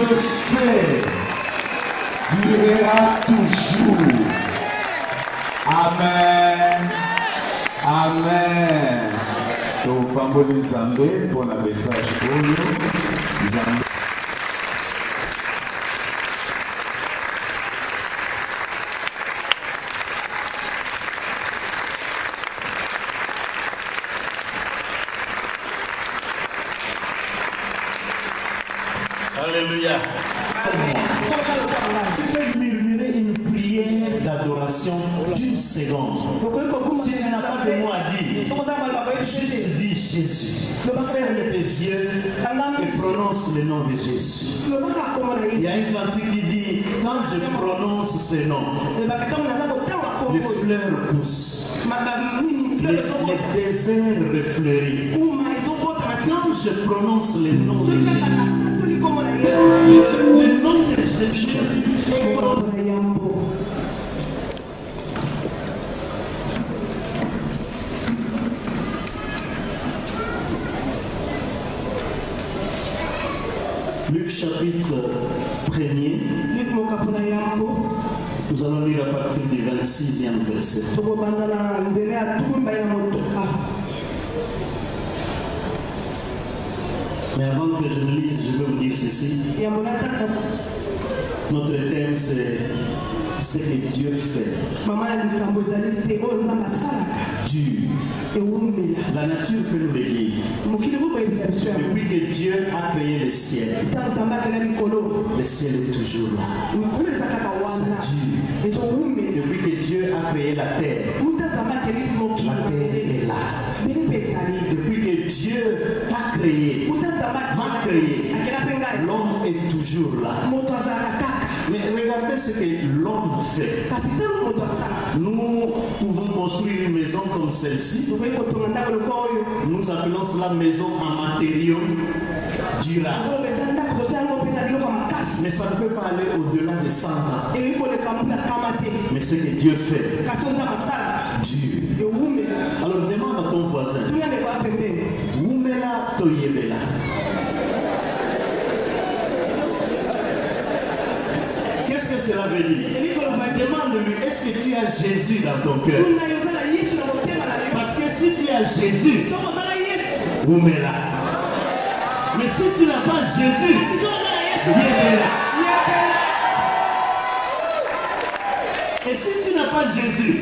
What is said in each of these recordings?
Dieu fait durera toujours. Amen. Amen. Donc, Pamboli Zambé pour la message pour nous. Zambé. Alléluia. Tu peux murmurer une prière d'adoration d'une seconde. Si tu n'as pas de mots à dire, juste dis Jésus. Ferme tes yeux et prononce le nom de Jésus. Il y a une cantique qui dit, quand je prononce ce nom, les fleurs poussent, les déserts refleurissent. Quand je prononce le nom de Jésus, le nom de Jésus, Luc chapitre 1er, nous allons lire à partir du 26e verset. Mais avant que je ne lise, je veux vous dire ceci. Notre thème, c'est ce que Dieu fait. Dieu. La nature peut nous le dire. Depuis que Dieu a créé le ciel est toujours là. Ça Dieu. Depuis que Dieu a créé la terre est là. Depuis que Dieu a créé, m'a créé, l'homme est toujours là. Mais regardez ce que l'homme fait. Nous pouvons construire une maison comme celle-ci. Nous appelons cela maison en matériaux durables. Mais ça ne peut pas aller au-delà de 100 ans. Mais ce que Dieu fait, Dieu. Alors demande à ton voisin, Oumela Toyebela. Qu'est-ce que cela veut dire? Demande-lui, est-ce que tu as Jésus dans ton cœur? Parce que si tu as Jésus, Oumela. Mais si tu n'as pas Jésus, Yebela. Et si tu n'as pas Jésus,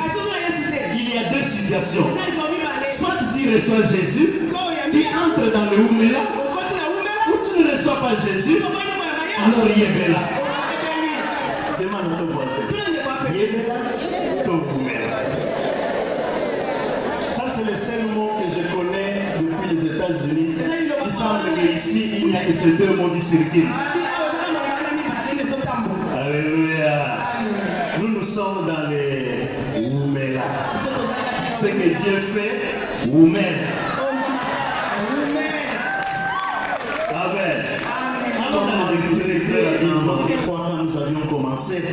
il y a deux situations. Soit tu reçois Jésus, tu entres dans le Oumela, ou tu ne reçois pas Jésus, alors Yebela. Demande à ton voisin. Yebela, ton Oumela. Ça, c'est le seul mot que je connais depuis les États-Unis. Il semble qu'ici, il n'y a que ces deux mots du circuit. Alléluia. Nous sommes dans les Oumela. Ce que Dieu fait, Oumela. Amen. Alors dans les Écritures, autrefois quand nous avions commencé, il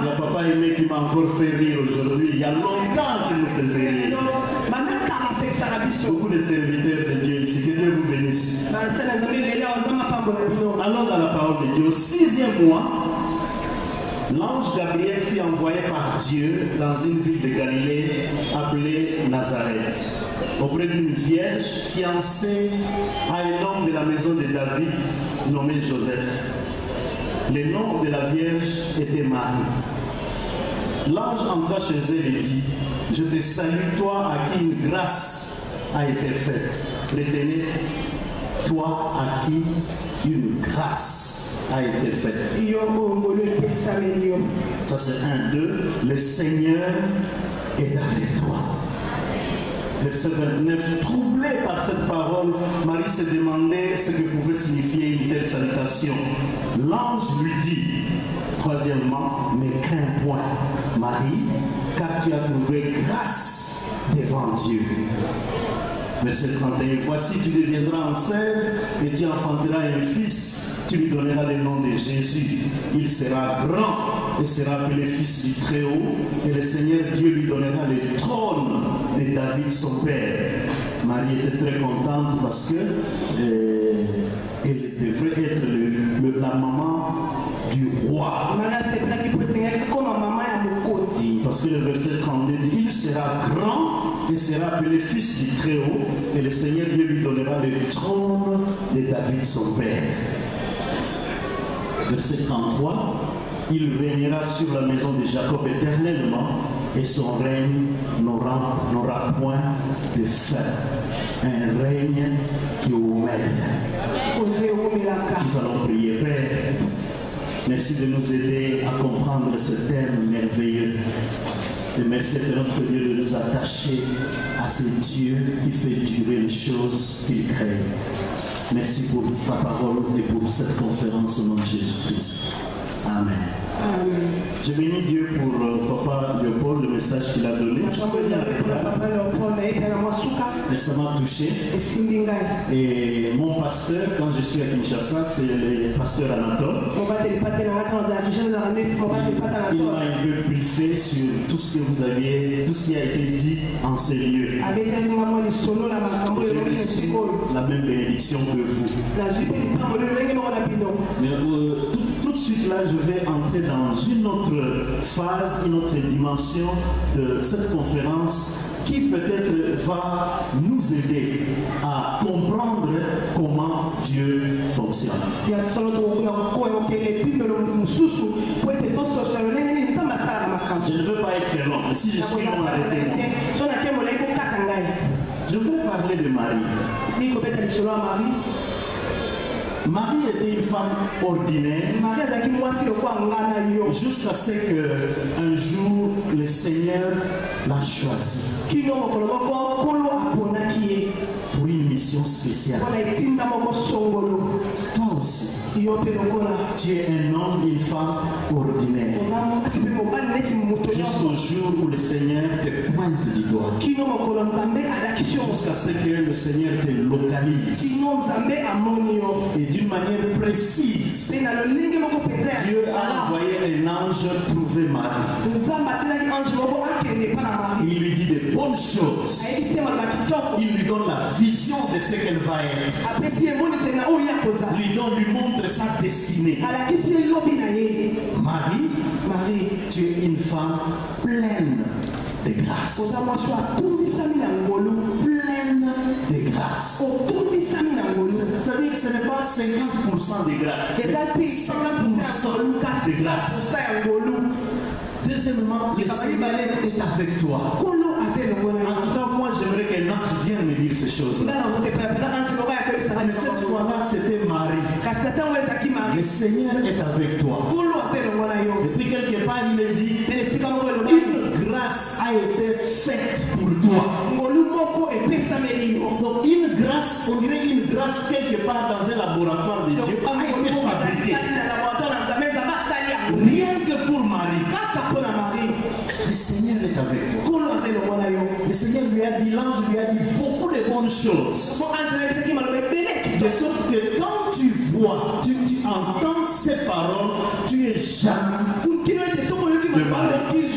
y a papa aimé qui m'a encore fait rire aujourd'hui. Il y a longtemps qu'il nous faisait rire. Beaucoup de serviteurs de Dieu ici, que Dieu vous bénisse. Alors dans la parole de Dieu, au 6e mois, l'ange Gabriel fut envoyé par Dieu dans une ville de Galilée appelée Nazareth, auprès d'une vierge fiancée à un homme de la maison de David nommé Joseph. Le nom de la vierge était Marie. L'ange entra chez elle et dit, je te salue toi à qui une grâce a été faite. Retenez, toi à qui une grâce a été faite. Ça c'est 1, 2. Le Seigneur est avec toi. Verset 29. Troublé par cette parole, Marie se demandait ce que pouvait signifier une telle salutation. L'ange lui dit, troisièmement, ne crains point, Marie, car tu as trouvé grâce devant Dieu. Verset 31. Voici, tu deviendras enceinte et tu enfanteras un fils. Tu lui donneras le nom de Jésus. Il sera grand et sera appelé fils du Très-Haut. Et le Seigneur Dieu lui donnera le trône de David son père. Marie était très contente parce que elle devrait être la maman du roi. Parce que le verset 32 dit, il sera grand et sera appelé fils du Très-Haut, et le Seigneur Dieu lui donnera le trône de David son père. Verset 33, il régnera sur la maison de Jacob éternellement, et son règne n'aura point de fin. Un règne qui oumène. Nous allons prier. Père, merci de nous aider à comprendre ce terme merveilleux. Et merci à notre Dieu de nous attacher à ce Dieu qui fait durer les choses qu'il crée. Merci pour ta parole et pour cette conférence au nom de Jésus-Christ. Amen. Amen. Je bénis Dieu pour Papa Léopold, le message qu'il a donné. Ça m'a touché. Et mon pasteur, quand je suis à Kinshasa, c'est le pasteur Anatole. Il m'a un peu briefé sur tout ce que vous aviez, tout ce qui a été dit en ces lieux. J'ai reçu la même bénédiction que vous. Mais tout de suite là, je vais entrer dans une autre phase, une autre dimension de cette conférence qui peut-être va nous aider à comprendre comment Dieu fonctionne. Je ne veux pas être long, mais si je suis long, arrêtez-moi. Je voudrais parler de Marie. Marie était une femme ordinaire jusqu'à ce qu'un jour le Seigneur la choisit pour une mission spéciale. Toi aussi, tu es un homme et une femme ordinaire jusqu'au jour où le Seigneur te pointe du doigt, jusqu'à ce que le Seigneur te localise et d'une manière précise. Dieu a envoyé un ange trouver Marie. Il lui dit de bonnes choses. Il lui donne la vision de ce qu'elle va être. Lui montre sa destinée. Marie, tu es une femme pleine de grâce. Pleine de grâce. C'est-à-dire que ce n'est pas 50% de grâce, 100% de grâce. Deuxièmement, le Seigneur est avec toi. En tout cas, moi, j'aimerais qu'un ange vienne me dire ces choses-là. Mais cette fois-là, c'était Marie. Le Seigneur est avec toi. Et puis quelque part, il me dit, une grâce a été faite pour toi. Donc une grâce, on dirait une grâce quelque part dans un laboratoire de Dieu, a été fabriquée. Rien que pour Marie. Le Seigneur est avec toi. Le Seigneur lui a dit, l'ange lui a dit beaucoup de bonnes choses. De sorte que quand tu vois, tu entends ces paroles, tu es jamais de Marie.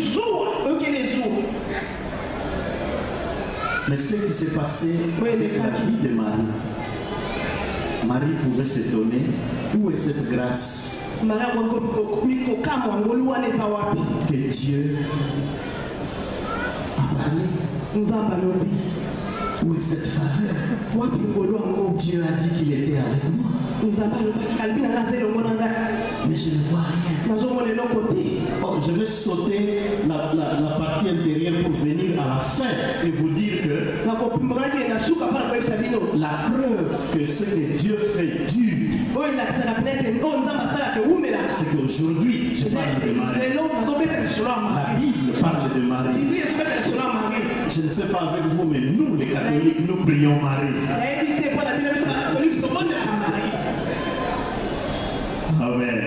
Mais ce qui s'est passé avec la vie de Marie, Marie pouvait s'étonner, où est cette grâce que Dieu a parlé? Où est cette faveur? Dieu a dit qu'il était avec moi. Mais je ne vois rien. Oh, je vais sauter la partie intérieure pour venir à la fin et vous dire que la preuve que ce que Dieu fait dure, c'est qu'aujourd'hui, je parle de Marie. La Bible parle de Marie. Je ne sais pas avec vous, mais nous, les catholiques, nous prions Marie. Amen.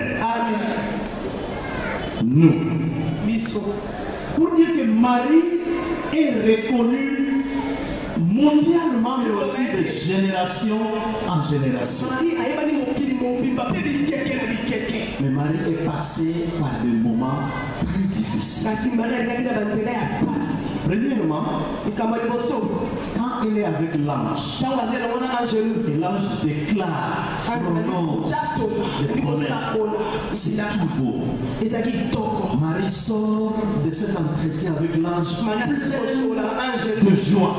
Nous. Pour dire que Marie est reconnue mondialement, mais aussi de génération en génération. Mais Marie est passée par des moments très difficiles. Premièrement, quand elle est avec l'ange, et l'ange déclare, prononce les promesses. C'est tout beau. Marie sort de cet entretien avec l'ange de joie.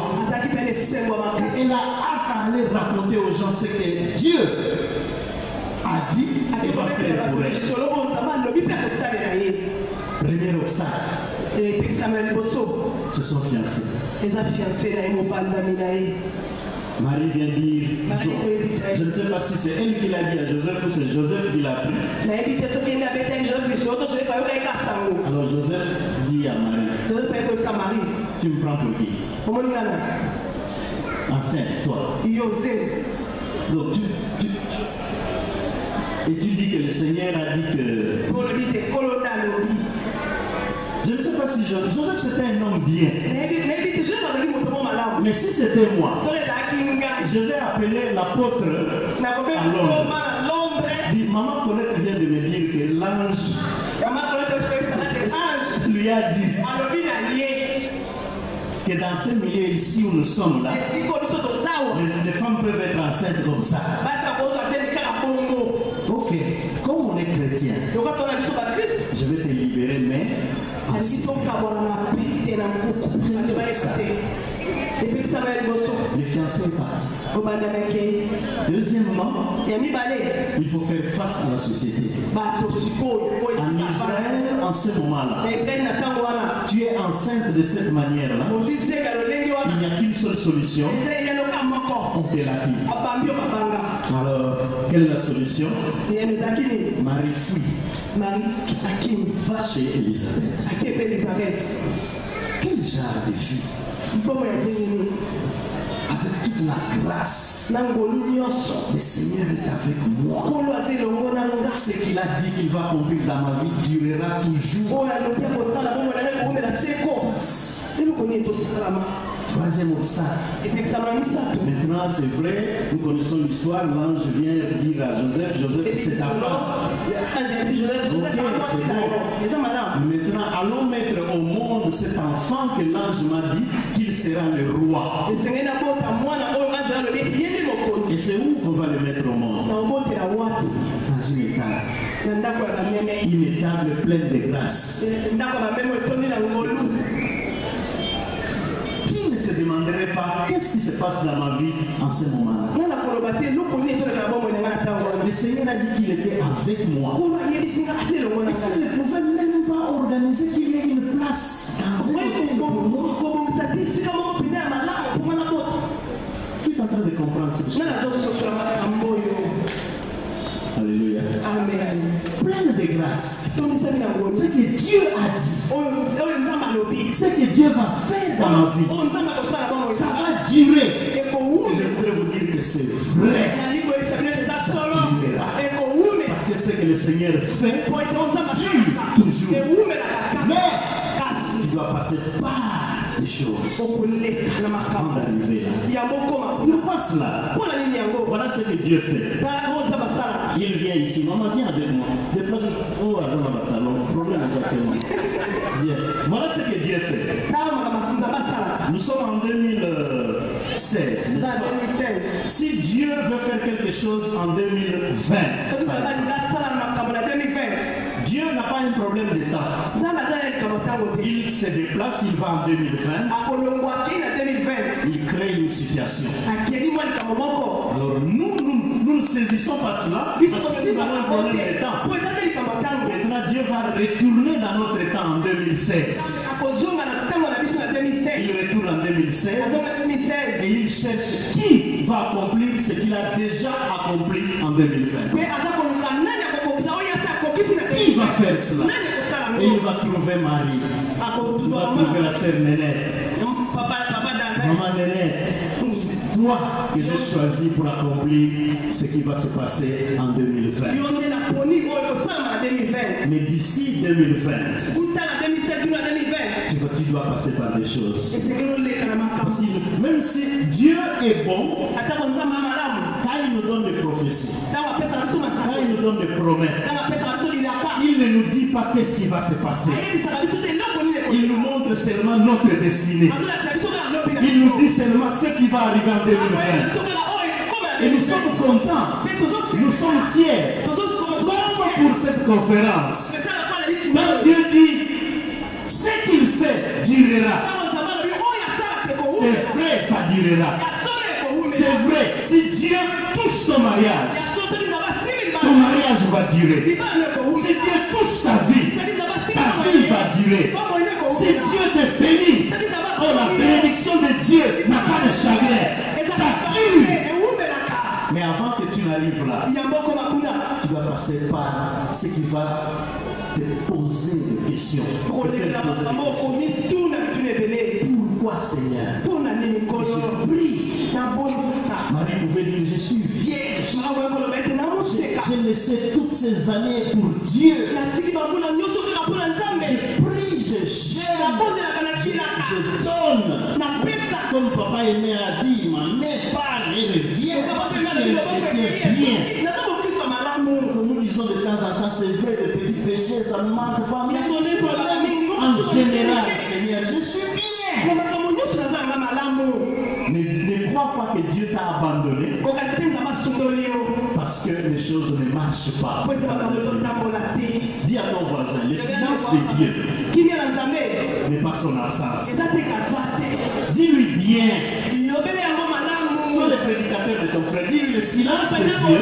Elle a hâte à aller raconter aux gens ce que Dieu a dit et va faire pour elle. Premier obstacle, se sont fiancés. Marie vient dire, je ne sais pas si c'est elle qui l'a dit à Joseph ou c'est Joseph qui l'a appris. Alors Joseph dit à Marie, tu me prends pour qui? Enceinte, toi. Donc et tu dis que le Seigneur a dit que... Je ne sais pas si Joseph c'était un homme bien. Mais si c'était moi, je vais appeler l'apôtre à Londres. Maman Colette vient de me dire que l'ange lui a dit que dans ce milieu ici où nous sommes là, les femmes peuvent être enceintes comme ça. Ok, comme on est chrétien, je vais te libérer, mais les fiancés partent. Deuxièmement, il faut faire face à la société. En Israël, en ce moment-là, tu es enceinte de cette manière-là. Il n'y a qu'une seule solution. On te la dit. Alors, quelle est la solution? Marie fuit. Va chez Élisabeth. Quel genre de vie? Avec toute la grâce, le Seigneur est avec moi. Ce qu'il a dit qu'il va accomplir dans ma vie durera toujours. Troisième obstacle. Maintenant, c'est vrai, nous connaissons l'histoire. L'ange vient dire à Joseph, c'est ta femme. Maintenant, allons mettre au monde cet enfant que l'ange m'a dit qu'il sera le roi. Et c'est où on va le mettre au monde? Dans une table pleine de grâce. Qui ne se demanderait pas qu'est-ce qui se passe dans ma vie en ce moment-là? Le Seigneur a dit qu'il était avec moi. Est-ce qu'il ne pouvait même pas organiser qu'il y ait une place dans un hôtel pour moi? Tu es en train de comprendre ce que je dis? Alléluia. Amen. Pleine de grâce. Ce que Dieu a dit, ce que Dieu va faire dans ma vie, ça va durer. Et je voudrais vous dire que c'est vrai. Ça durera. Parce que ce que le Seigneur fait dure toujours. Mais tu dois passer par les choses avant d'arriver là. Pourquoi cela? Voilà ce que Dieu fait. Il vient ici. Maman, viens avec moi. Problème exactement. Voilà ce que Dieu fait. Nous sommes en 2016. Si Dieu veut faire quelque chose en 2020, Dieu n'a pas un problème de temps. Il se déplace, il va en 2020. Il crée une situation. Alors nous ne saisissons pas cela parce que nous avons un problème de temps. Maintenant Dieu va retourner dans notre temps en 2016. Il retourne en 2016 et il cherche qui va accomplir ce qu'il a déjà accompli en 2020. Qui va faire cela? Et il va trouver Marie. Il va trouver la sœur Nénette. Maman Nénette, c'est toi que j'ai choisi pour accomplir ce qui va se passer en 2020. Mais d'ici 2020, tu dois passer par des choses. Parce que même si Dieu est bon, quand il nous donne des prophéties, quand il nous donne des promesses, il ne nous dit pas qu'est-ce qui va se passer. Il nous montre montre seulement notre destinée. Il nous dit seulement ce qui va arriver en 2020. Et nous sommes contents, nous sommes fiers. Comme pour cette conférence, quand Dieu dit ce qu'il fait durera, c'est vrai, ça durera. C'est vrai, si Dieu touche ton mariage va durer. Si Dieu touche ta vie va durer. Si Dieu te bénit, oh, la bénédiction de Dieu n'a pas de chagrin, ça dure. Mais avant que tu n'arrives là, tu vas passer par ce qui va te poser des questions. Pourquoi Seigneur? Je prie. Marie pouvait dire, je suis vierge. Je laissé toutes ces années pour Dieu. Je prie, je gère, je donne. Comme papa aimé a dit, ma mère part et revient. Je suis un chrétien bien. Nous disons de temps en temps, c'est vrai, les petits péchés, ça ne manque pas. Mais en général, Seigneur, je suis bien. Ne crois pas que Dieu t'a abandonné parce que les choses ne marchent pas. Dis à ton voisin, le silence de Dieu n'est pas son absence. Dis-lui bien. Sois le prédicateur de ton frère. Dis-lui, le silence de Dieu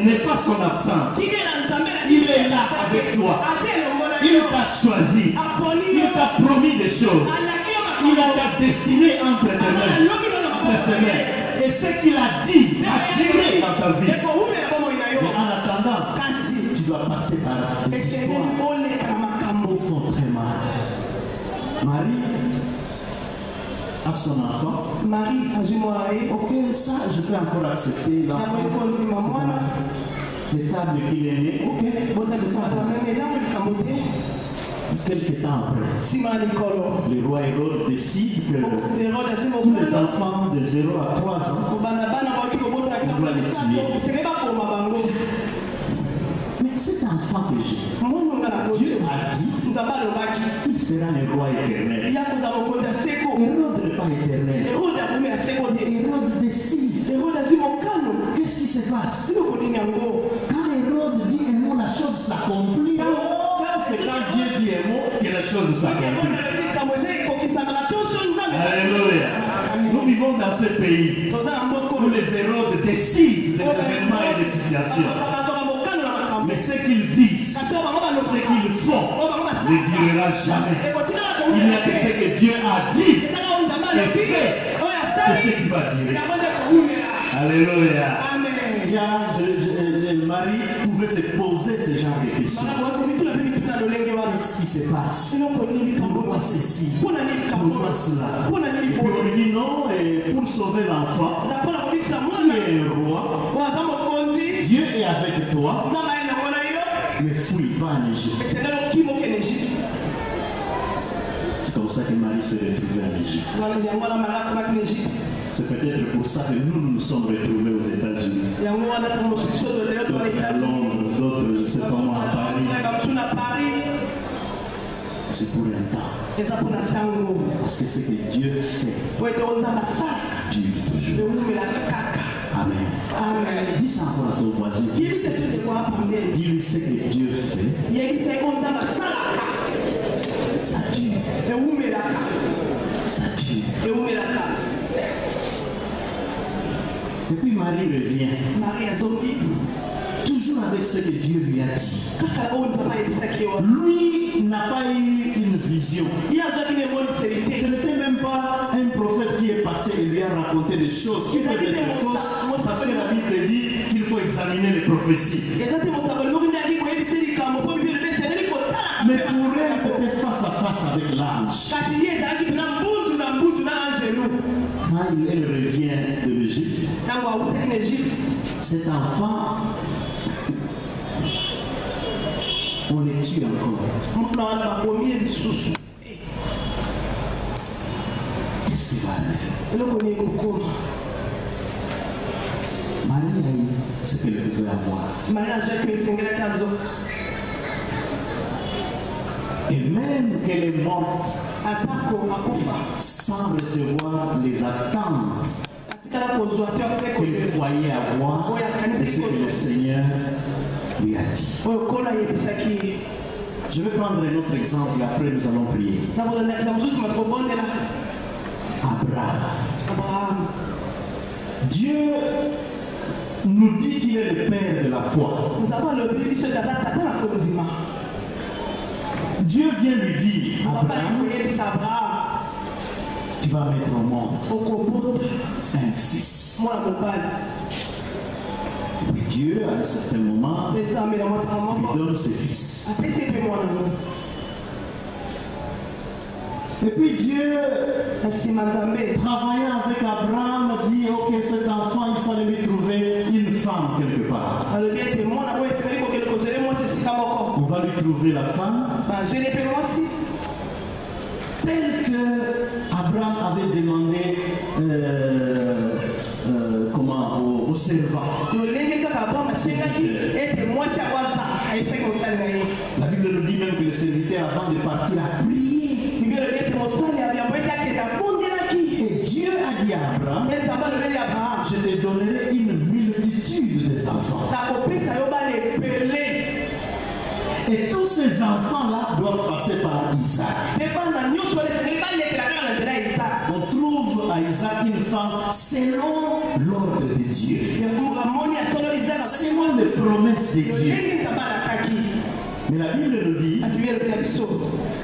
n'est pas son absence. Il est là avec toi. Il t'a choisi. Il t'a promis des choses. Il a ta destinée entre tes mains. Et ce qu'il a dit a duré dans ta vie. Mais en attendant, tu dois passer par des histoires au fond très mal. Marie a son enfant. Ok, ça je peux encore accepter. L'enfant, les tables qu'il est né. Ok, c'est pas grave. Quelques temps après, le roi Hérode décide que tous les enfants de 0 à 3 ans, on doit les tuer. Mais cet enfant que j'ai, Dieu a dit qu'il sera un roi éternel. Hérode n'est pas éternel. Hérode décide. Qu'est-ce qui se passe? Quand Hérode dit un mot, la chose s'accomplit. C'est quand Dieu dit un mot que les choses s'accomplissent. Alléluia. Nous vivons dans ce pays où les Hérodes décident des événements et des situations. Mais ce qu'ils disent, ce qu'ils font, ne durera jamais. Il n'y a que ce que Dieu a dit et fait, c'est ce qui va durer. Alléluia. Marie pouvait se poser ce genre de questions. Qu'est-ce qui se passe? Pourquoi ceci? Pourquoi cela? Et puis on lui dit non, et pour sauver l'enfant, qui est un roi, Dieu est avec toi, mais fuis, va en Égypte. C'est comme ça que Marie s'est retrouvée en Égypte. C'est peut-être pour ça que nous nous sommes retrouvés aux États-Unis. D'autres à Londres, d'autres, je ne sais pas moi, à Paris. C'est pour un temps. Parce que ce que Dieu fait dure toujours. Amen. Dis ça encore à ton voisin. Dis-lui ce que Dieu fait. Ça dure. Ça dure. Et puis Marie revient. Toujours avec ce que Dieu lui a dit. Lui n'a pas eu une vision. Ce n'était même pas un prophète qui est passé et lui a raconté des choses qui peuvent être fausses parce que la Bible dit qu'il faut examiner les prophéties. Mais pour elle, c'était face à face avec l'ange. Quand elle revient de l'Égypte, cet enfant, on les tue encore. Qu'est-ce qui va arriver? Marie a eu ce qu'elle pouvait avoir. Et même qu'elle est morte sans recevoir les attentes qu'elle croyait avoir, et ce que le Seigneur lui a dit. Je vais prendre un autre exemple et après nous allons prier. Abraham. Dieu nous dit qu'il est le Père de la foi. Dieu vient lui dire, Abraham, tu vas mettre au monde un fils. Et puis Dieu, à un certain moment, lui donne ses fils. Et puis Dieu, travaillant avec Abraham, dit, ok, cet enfant, il fallait lui trouver une femme quelque part. On va lui trouver la femme. Tel que Abraham avait demandé au servant. La Bible nous dit même que le serviteur, avant de partir, a prié. Et Dieu a dit à Abraham, je te donnerai une multitude des enfants. Et tous ces enfants-là doivent passer par Isaac. On trouve à Isaac une femme selon l'ordre de Dieu, selon les promesses de Dieu. Mais la Bible nous dit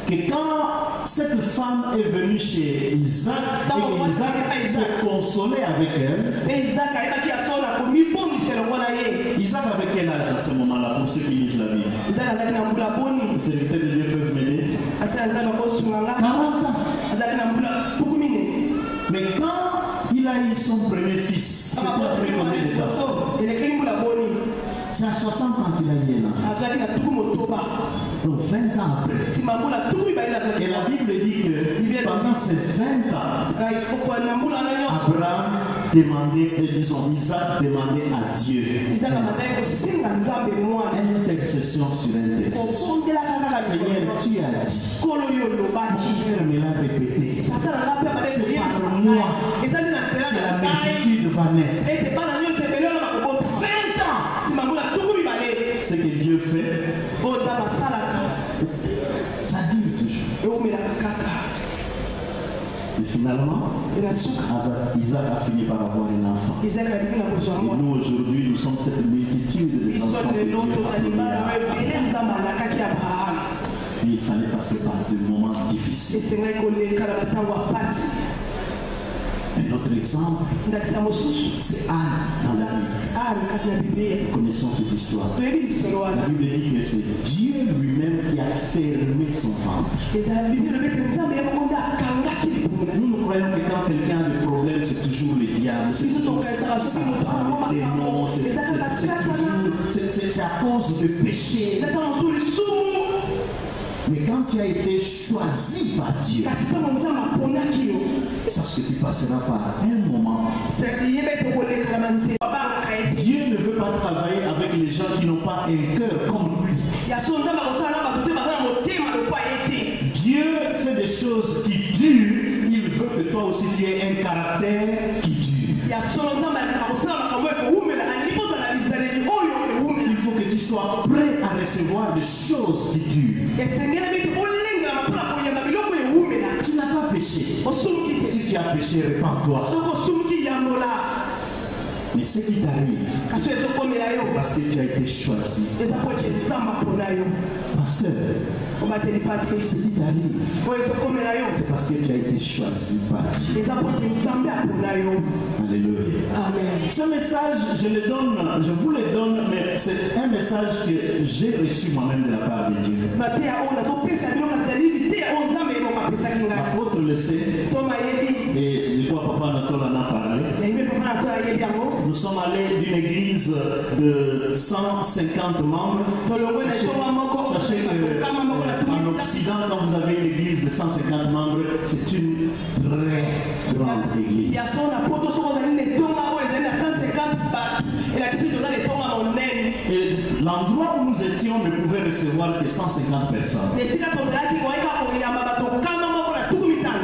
que quand cette femme est venue chez Isaac, et Isaac s'est consolé avec elle, Isaac avait quel âge à ce moment-là, pour ceux qui lisent la Bible? Les serviteurs de Dieu peuvent m'aider. 40 ans. Mais quand il a eu son premier fils, c'était après combien de temps? C'est à 60 ans qu'il a eu un enfant. Donc 20 ans après. Et la Bible dit que pendant ces 20 ans, Abraham demandait, disons, Isaac demandait à Dieu intercession sur intercession. Seigneur, tu as dit, Père me l'a répété, c'est par moi que la multitude va naître. 20 ans. Ce que Dieu fait, ça dure toujours. Et finalement, Isaac a fini par avoir un enfant. Et nous aujourd'hui, nous sommes cette multitude des enfants que Dieu a donné à Abraham. Et il fallait passer par des moments difficiles. Un autre exemple, c'est Anne dans la Bible. Nous connaissons cette histoire. La Bible dit que c'est Dieu lui-même qui a fermé son ventre. Nous croyons que quand quelqu'un a des problèmes, c'est toujours le diable, c'est toujours Satan, le démon, c'est à cause de péché. Mais quand tu as été choisi par Dieu, sache que tu passeras par un moment. Dieu ne veut pas travailler avec les gens qui n'ont pas un cœur comme lui. Dieu fait des choses qui durent. Il veut que toi aussi tu aies un caractère qui dure. Il faut que tu sois prêt à recevoir des choses qui durent. Tu n'as pas péché. Si tu as péché, répands-toi. Mais ce qui t'arrive, c'est parce que tu as été choisi. Pasteur, ce qui t'arrive, c'est parce que tu as été choisi par Dieu. Alléluia. Ce message, je vous le donne, mais c'est un message que j'ai reçu moi-même de la part de Dieu. L'apôtre le sait, et je crois Papa Anatole en a parlé. Nous sommes allés d'une église de 150 membres. Sachez qu'en Occident, quand vous avez une église de 150 membres, c'est une très grande église. Et L'endroit où nous étions ne pouvait recevoir que 150 personnes.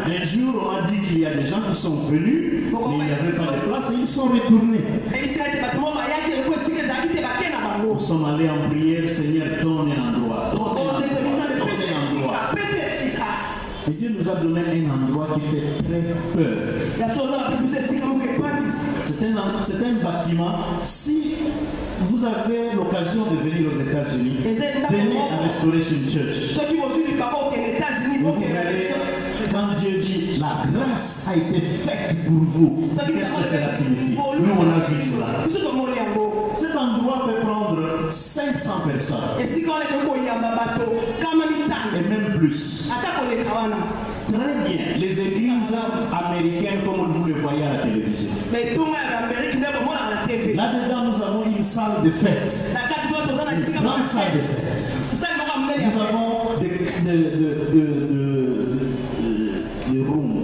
Un jour, on a dit qu'il y a des gens qui sont venus, mais il n'y avait pas de place et ils sont retournés. Nous sommes allés en prière, Seigneur, donne un endroit. Et Dieu nous a donné un endroit qui fait très peur. C'est un bâtiment. Si vous avez l'occasion de venir aux États-Unis, venez à Restoration Church. Vous verrez, quand Dieu dit la grâce a été faite pour vous, qu'est-ce que cela signifie? Nous, on a vu cela. Cet endroit peut prendre 500 personnes. Et même plus. Très bien. Les églises américaines, comme vous le voyez à la télévision. Là-dedans, nous avons une salle de fête. Une grande salle de fête. Nous avons des rooms.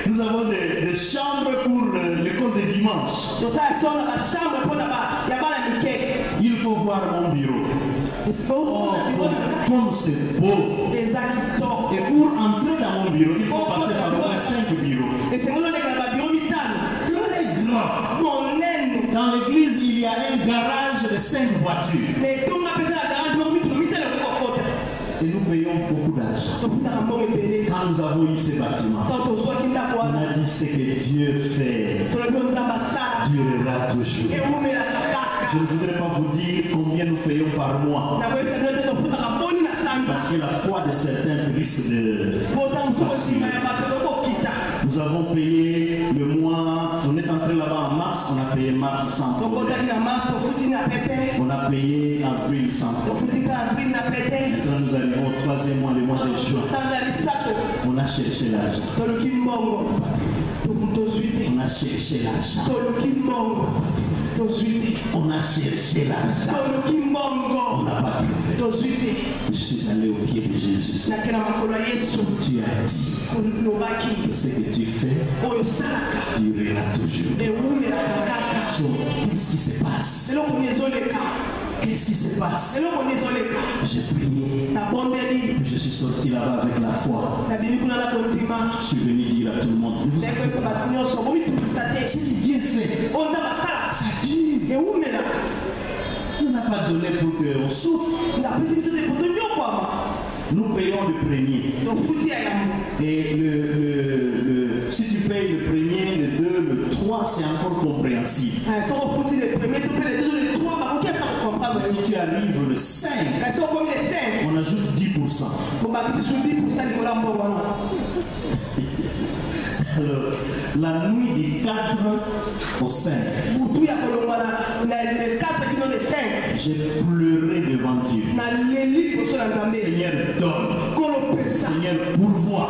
Nous avons des chambres pour l'école de dimanche. Il faut voir mon bureau. Oh, comme c'est beau. Et pour entrer dans mon bureau, il faut passer par au moins 5 bureaux. Très grand. Dans l'église, il y a un garage de 5 voitures. Et nous payons beaucoup d'argent. Quand nous avons eu ce bâtiment, on a dit ce que Dieu fait durera toujours. Je ne voudrais pas vous dire combien nous payons par mois. Parce que la foi de certains risque de basculer. Nous avons payé le mois, on est entré là-bas en mars, on a payé mars sans problème. On a payé avril sans problème. Maintenant nous arrivons au 3e mois, le mois de juin. On a cherché l'argent. On a cherché l'argent. On a cherché l'argent. On n'a pas trouvé. Je suis allé au pied de Jésus. Tu as dit ce que tu fais durera toujours. Qu'est-ce qui se passe? Qu'est-ce qui se passe? J'ai prié. Je suis sorti là-bas avec la foi. Je suis venu dire à tout le monde, vous avez fait ce que Dieu fait. Ça dure. On n'a pas donné pour qu'on souffre. Nous payons le premier. Et si tu payes le premier, le 2, le 3, c'est encore compréhensible. Si tu arrives le 5, on ajoute 10%. Alors, la nuit du 4 au 5, j'ai pleuré devant Dieu. Seigneur, donne. Seigneur, pourvois.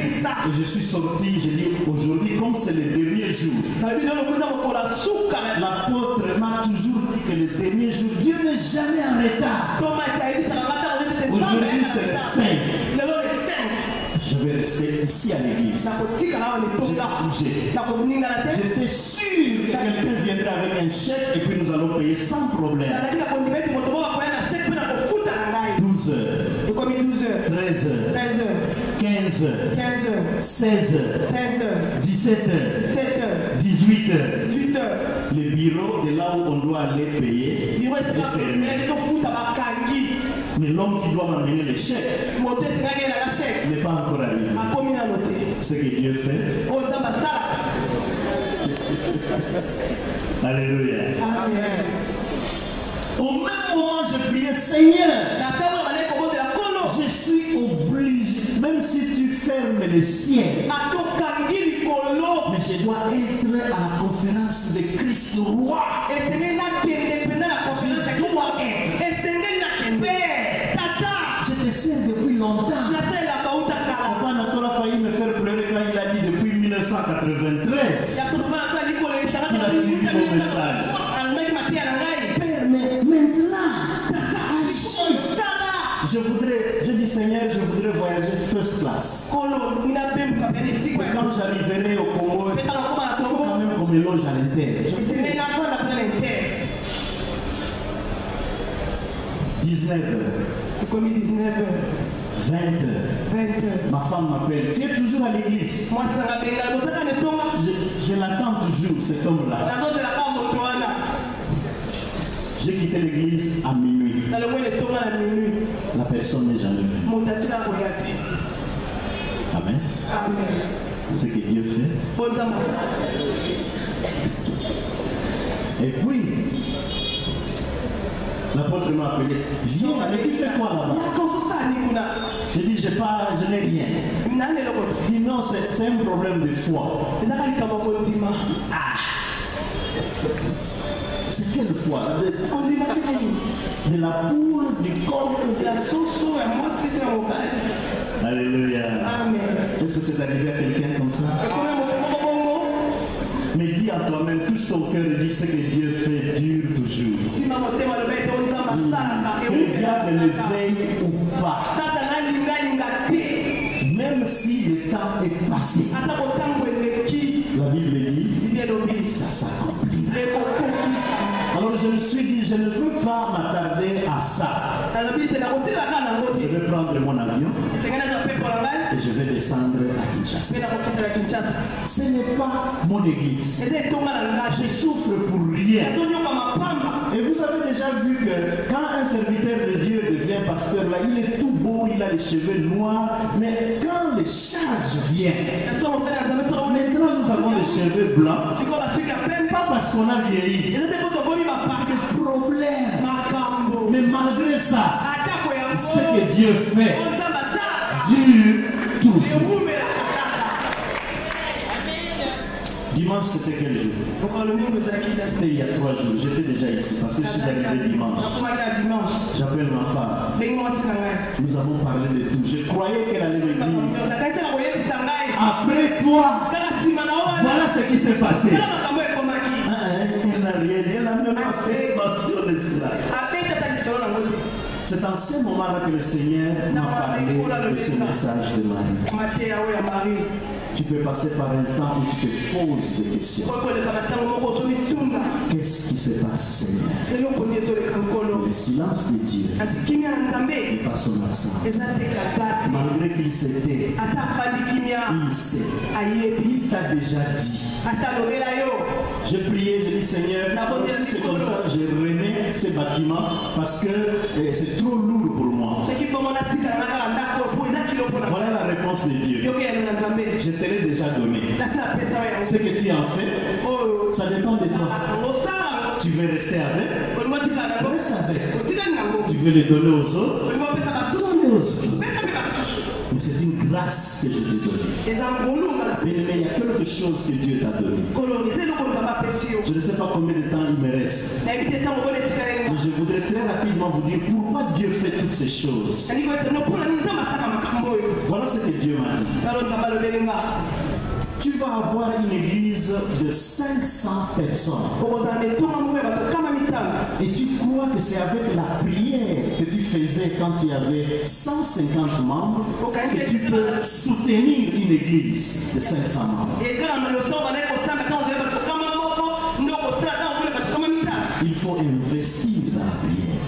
Et je suis sorti, j'ai dit, aujourd'hui, comme c'est le dernier jour, l'apôtre m'a toujours dit que le dernier jour, Dieu n'est jamais en retard. Aujourd'hui, c'est le 5. Je vais rester ici à l'église. J'étais sûr que quelqu'un viendrait avec un chèque et puis nous allons payer sans problème. 12 heures, 13 heures, 15 heures, 16 heures, 17 heures, 18 heures. Le bureau de là où on doit aller payer est fermé. Mais l'homme qui doit m'amener les chèques n'est pas encore arrivé. Ce que Dieu fait. Alléluia. Amen. Au même moment, je priais, Seigneur, je suis obligé, même si tu fermes le ciel, mais je dois être à la conférence de Christ le roi. Je dois être. Père, je te sers depuis longtemps. Papa n'a failli me faire pleurer quand il a dit depuis 1993 qu'il a suivi mon message. Père, mais maintenant, je dis Seigneur, je voudrais voyager first class. Mais quand j'arriverai au Congo, il faut quand même qu'on me loge à l'intérieur. 19h. Comme 19h. 20h. Ma femme m'appelle. Tu es toujours à l'église? Moi, ça va bien. Je l'attends toujours, cet homme-là. J'ai quitté l'église à minuit. La personne n'est jamais venue. Amen. Amen. Ce que Dieu fait. Et puis, l'apôtre m'a appelé. Viens, mais tu fais quoi là-bas? J'ai dit, je n'ai rien. Il dit, non, c'est un problème de foi. Ah! C'est quelle foi? De la poule, du corps, de la sauce. Alléluia. Amen. Est-ce que c'est arrivé à quelqu'un comme ça? Mais dis à toi-même, touche ton cœur et dis ce que Dieu fait dure toujours. Que le diable le veille ou pas. Même si le temps est passé. La Bible dit, ça s'accomplit. Alors je me suis dit, je ne veux pas m'attarder à ça. Je vais prendre mon avion et je vais descendre à Kinshasa. Ce n'est pas mon église. Je souffre pour rien. Et vous avez déjà vu que quand un serviteur de Dieu devient pasteur, là, il est tout beau, il a les cheveux noirs, mais quand les charges viennent, maintenant nous avons les cheveux blancs, pas parce qu'on a vieilli, le problème. Mais malgré ça, ce que Dieu fait dure toujours. Dimanche, c'était quel jour? C'était il y a 3 jours. J'étais déjà ici parce que je suis arrivé dimanche. J'appelle ma femme. Nous avons parlé de tout. Je croyais qu'elle allait me dire, après toi, voilà ce qui s'est passé. Elle n'a rien, elle n'a même pas fait mention de cela. C'est en ce moment-là que le Seigneur m'a parlé de ce message de Marie. Tu peux passer par un temps où tu te poses des questions. Qu'est-ce qui se passe, Seigneur? Le silence de Dieu n'est pas son accent. Malgré qu'il s'était, il sait. Il t'a déjà dit. J'ai prié, j'ai dit, Seigneur, si c'est comme ça, je remets ce bâtiment parce que c'est trop lourd pour moi. Voilà la réponse de Dieu. Je te l'ai déjà donné. Ce que tu en fais, ça dépend de toi. Tu veux rester avec? Reste avec. Tu veux les donner aux autres? Donne aux autres. Mais c'est une grâce que je t'ai donnée. Mais il y a quelque chose que Dieu t'a donné. Je ne sais pas combien de temps il me reste. Mais je voudrais très rapidement vous dire pourquoi Dieu fait toutes ces choses. Voilà ce que Dieu m'a dit. Tu vas avoir une église de 500 personnes. Et tu crois que c'est avec la prière que tu faisais quand tu avais 150 membres que tu peux soutenir une église de 500 membres. Il faut investir dans la prière.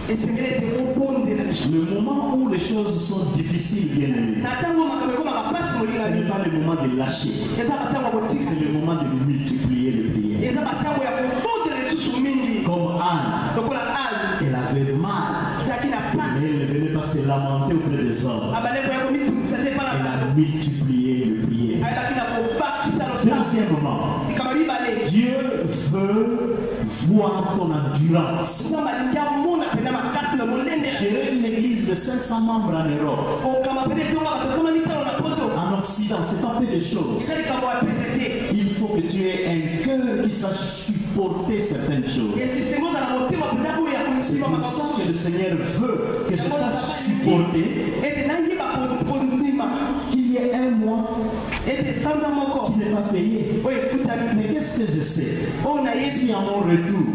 Le moment où les choses sont difficiles, bien aimés, ce n'est pas le moment de lâcher. C'est le moment de multiplier les prières. Comme Anne, elle avait mal. Mais elle ne venait pas se lamenter auprès des hommes. Elle a multiplié les prières. Deuxièmement, Dieu veut voir ton endurance. Gérer une église de 500 membres en Europe, en Occident, c'est pas peu de choses. Il faut que tu aies un cœur qui sache supporter certaines choses. C'est pour ça que le Seigneur veut que je sache supporter qu'il y ait un mois qui n'est pas payé. Mais qu'est-ce que je sais? Si en mon retour,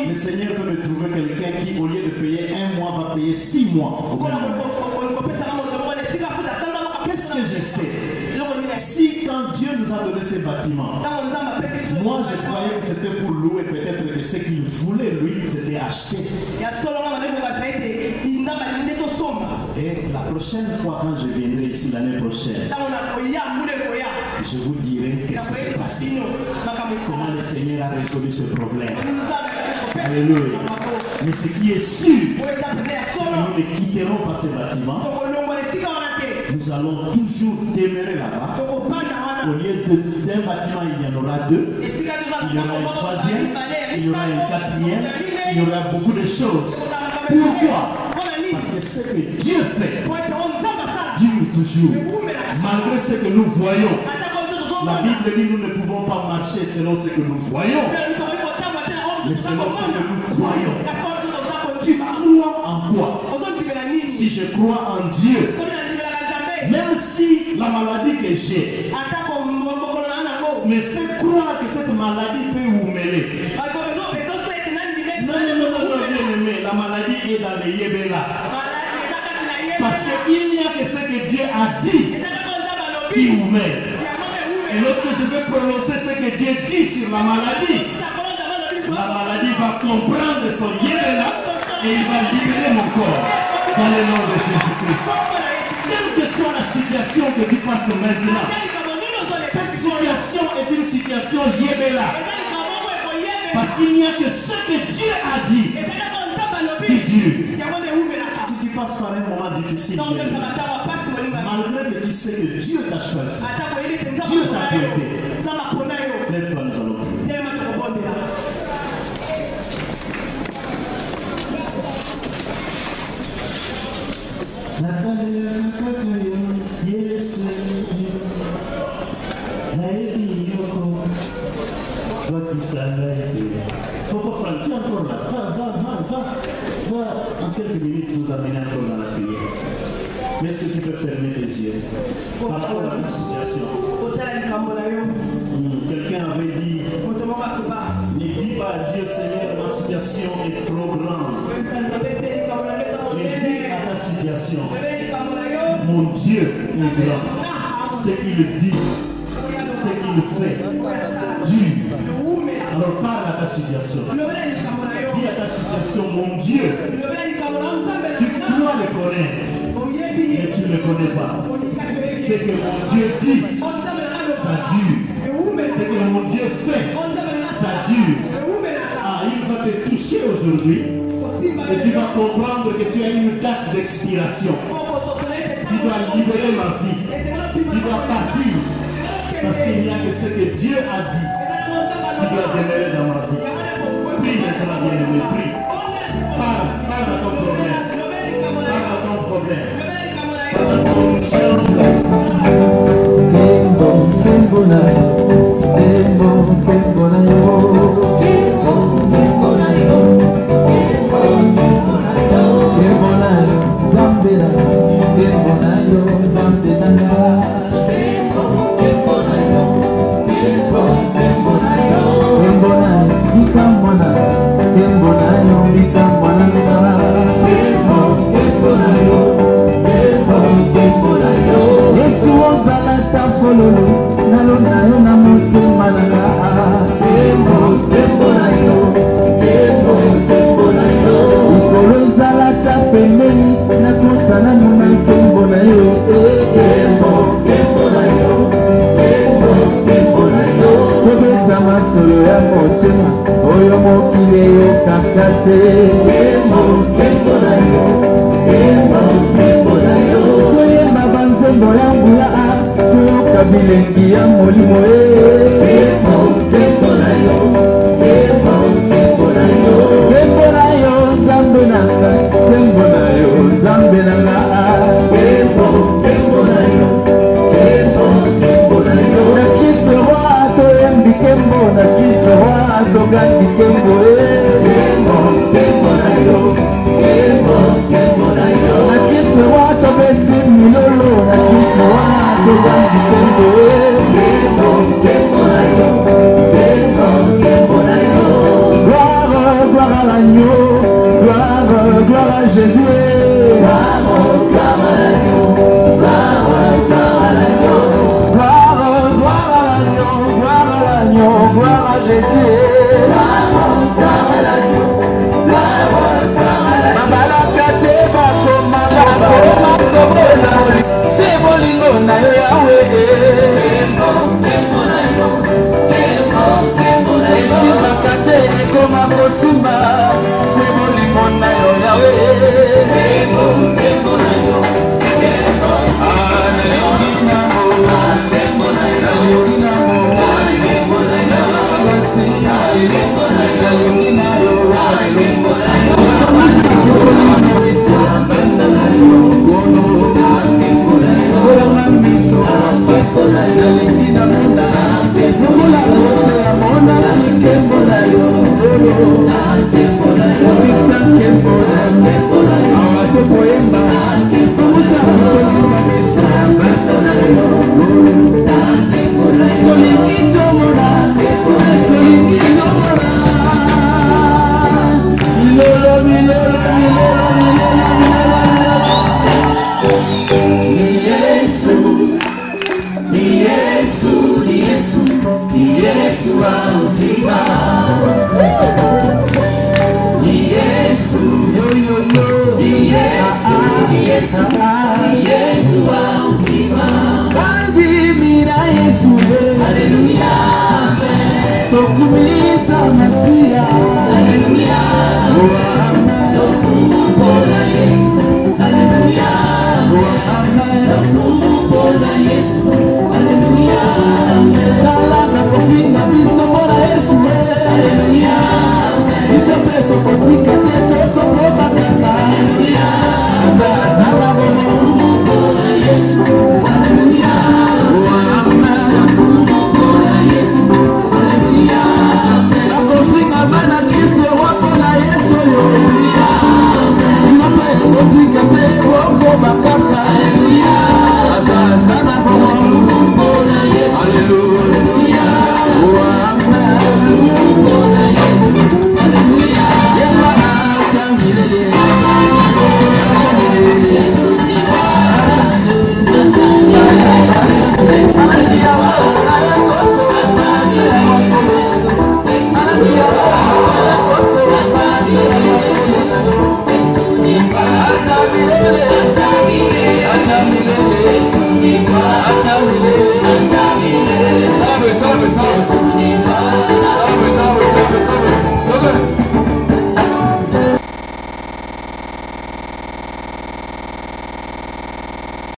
le Seigneur peut me trouver quelqu'un qui, au lieu de payer un mois, va payer 6 mois. Qu'est-ce que je sais? Si quand Dieu nous a donné ces bâtiments, moi je croyais que c'était pour louer, peut-être que ce qu'il voulait lui, c'était acheter. Et la prochaine fois, quand je viendrai ici l'année prochaine, je vous dirai qu'est-ce qui s'est passé. Comment le Seigneur a résolu ce problème. Alléluia. Mais ce qui est sûr, nous ne quitterons pas ce bâtiment. Nous allons toujours demeurer là-bas. Au lieu d'un bâtiment, il y en aura deux. Il y aura un troisième, il y aura un quatrième, il y aura beaucoup de choses. Pourquoi? Parce que ce que Dieu fait dure toujours. Malgré ce que nous voyons, la Bible dit nous ne pouvons pas marcher selon ce que nous voyons, mais selon ce que nous croyons. Tu crois en quoi? Si je crois en Dieu, même si la maladie que j'ai me fait croire que cette maladie peut vous mêler. Non, bien aimé, la maladie est dans les Yébéla. Parce qu'il n'y a que ce que Dieu a dit qui vous mêle. Et lorsque je vais prononcer ce que Dieu dit sur la maladie va comprendre son Yébéla et il va libérer mon corps dans le nom de Jésus-Christ. Quelle que soit la situation que tu passes maintenant, cette situation est une situation Yébéla. Parce qu'il n'y a que ce que Dieu a dit qui dure. Si tu passes par un moment difficile, malgré que tu sais que Dieu t'a choisi, Dieu t'a prêté, lève-toi, nous allons prier. Papa Franck, tu es encore là. Va en quelques minutes nous amener encore dans la prière. Mais est-ce que tu peux fermer tes yeux par rapport à la situation? Quelqu'un avait dit, ne dis pas à Dieu, Seigneur, ma situation est trop grande. Mais dis à ta situation, mon Dieu est grand. Ce qu'il dit, ce qu'il fait, Dieu. Alors parle à ta situation. Dis à ta situation, mon Dieu, tu dois le connaître, mais tu ne le connais pas. Ce que mon Dieu dit, ça dure. Ce que mon Dieu fait, ça dure. Ah, il va te toucher aujourd'hui et tu vas comprendre que tu as une date d'expiration. Tu dois libérer ma vie. Tu dois partir. Parce qu'il n'y a que ce que Dieu a dit. Tu dois demeurer dans ma vie. Prie maintenant, bien-aimé, prie. Parle à ton problème. Parle à ton problème. Babalaka te Yesu wa uzima. Ni Yesu, ni Yesu, ni Yesu, ni Yesu wa uzima. Adimira Yesu, haleluya, amen. Tokumisa Masia, haleluya, amen.